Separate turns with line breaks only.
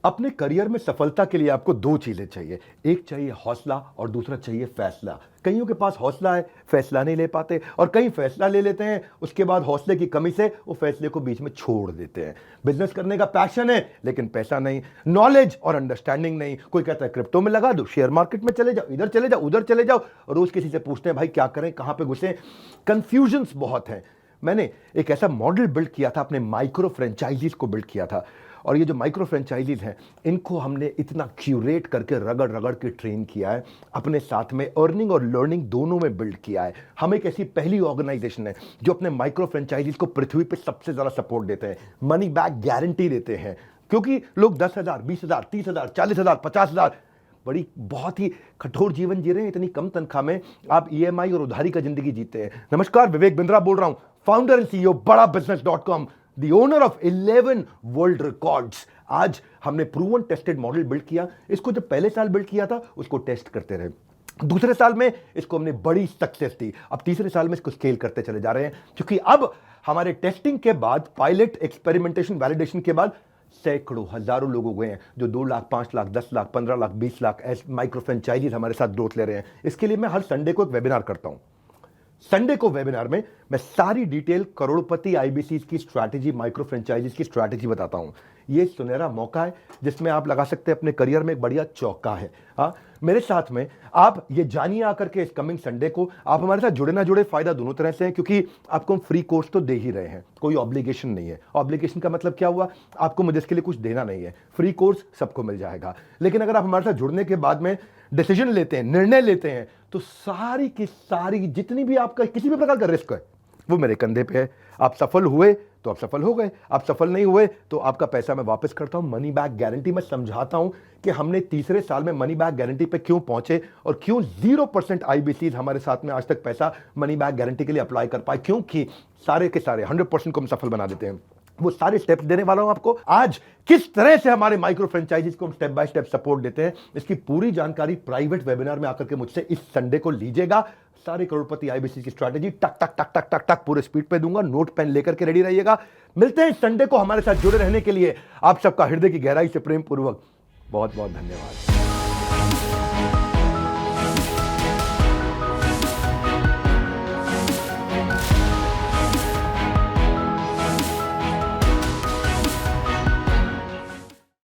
अपने करियर में सफलता के लिए आपको दो चीजें चाहिए। एक चाहिए हौसला और दूसरा चाहिए फैसला। कईयों के पास हौसला है, फैसला नहीं ले पाते, और कई फैसला ले लेते हैं, उसके बाद हौसले की कमी से वो फैसले को बीच में छोड़ देते हैं। बिजनेस करने का पैशन है लेकिन पैसा नहीं, नॉलेज और अंडरस्टैंडिंग नहीं। कोई कहता है क्रिप्टो में लगा दो, शेयर मार्केट में चले जाओ, इधर चले जाओ, उधर चले जाओ। रोज किसी से पूछते हैं भाई क्या करें, कहां पे घुसे। कंफ्यूजन्स बहुत हैं। मैंने एक ऐसा मॉडल बिल्ड किया था, अपने माइक्रो फ्रेंचाइजीज को बिल्ड किया था, और ये जो माइक्रो फ्रेंचाइजीज हैं इनको हमने इतना क्यूरेट करके रगड़ रगड़ के ट्रेन किया है, अपने साथ में अर्निंग और लर्निंग दोनों में बिल्ड किया है। हम एक ऐसी पहली ऑर्गेनाइजेशन है जो अपने माइक्रो फ्रेंचाइजीज को पृथ्वी पे सबसे ज्यादा सपोर्ट देते हैं, मनी बैक गारंटी देते हैं। क्योंकि लोग 10,000, 20,000, 30,000, 40,000, 50,000 बड़ी बहुत ही कठोर जीवन जी रहे हैं। इतनी कम तनख्वाह में आप ईएमआई और उधारी का जिंदगी जीते हैं। नमस्कार, विवेक बिंद्रा बोल रहा हूं, फाउंडर एंड सीईओ बड़ा बिजनेस.com, the owner of 11 world records. आज हमने प्रूवन टेस्टेड मॉडल बिल्ड किया। इसको जब पहले साल बिल्ड किया था उसको टेस्ट करते रहे, दूसरे साल में इसको हमने बड़ी सक्सेस दी, अब तीसरे साल में इसको स्केल करते चले जा रहे हैं। क्योंकि अब हमारे टेस्टिंग के बाद, पायलट, एक्सपेरिमेंटेशन, वैलिडेशन के बाद सैकड़ों, हजारों लोग हो गए हैं जो 2 लाख, 5 लाख, 10 लाख, 15 लाख, 20 लाख ऐसे माइक्रो फ्रेंचाइजीज हमारे साथ ग्रोथ ले रहे हैं। इसके लिए मैं हर संडे को एक वेबिनार करता हूं। संडे को वेबिनार में मैं सारी डिटेल करोड़पति आईबीसी की स्ट्रैटेजी, माइक्रो फ्रेंचाइजीज की स्ट्रैटेजी बताता हूं। ये सुनहरा मौका है जिसमें आप लगा सकते हैं अपने करियर में एक बढ़िया चौका है। हाँ, मेरे साथ में आप ये जानिए आकर के इस कमिंग संडे को। आप हमारे साथ जुड़े ना जुड़े, फायदा दोनों तरह से है, क्योंकि आपको हम फ्री कोर्स तो दे ही रहे हैं, कोई ऑब्लिगेशन नहीं है। ऑब्लिगेशन का मतलब क्या हुआ, आपको मुझे इसके लिए कुछ देना नहीं है। फ्री कोर्स सबको मिल जाएगा। लेकिन अगर आप हमारे साथ जुड़ने के बाद में डिसीजन लेते हैं, निर्णय लेते हैं, तो सारी की सारी जितनी भी आपका किसी भी प्रकार का रिस्क है वो मेरे कंधे पे है। आप सफल हुए तो आप सफल हो गए, आप सफल नहीं हुए तो आपका पैसा मैं वापस करता हूं। मनी बैक गारंटी मैं समझाता हूं कि हमने तीसरे साल में मनी बैक गारंटी पे क्यों पहुंचे और क्यों 0% आईबीसीज हमारे साथ में आज तक पैसा मनी बैक गारंटी के लिए अप्लाई कर पाए, क्योंकि सारे के सारे 100% को हम सफल बना देते हैं। वो सारे स्टेप्स देने वाला हूं आपको आज। किस तरह से हमारे माइक्रो फ्रेंचाइजीज को हम स्टेप बाय स्टेप सपोर्ट देते हैं, इसकी पूरी जानकारी प्राइवेट वेबिनार में आकर के मुझसे इस संडे को लीजिएगा। सारे करोड़पति आईबीसी की स्ट्रैटेजी टक टक टक टक टक टक पूरे स्पीड पे दूंगा। नोट पेन लेकर के रेडी रहिएगा। मिलते हैं संडे को। हमारे साथ जुड़े रहने के लिए आप सबका हृदय की गहराई से प्रेम पूर्वक बहुत बहुत धन्यवाद।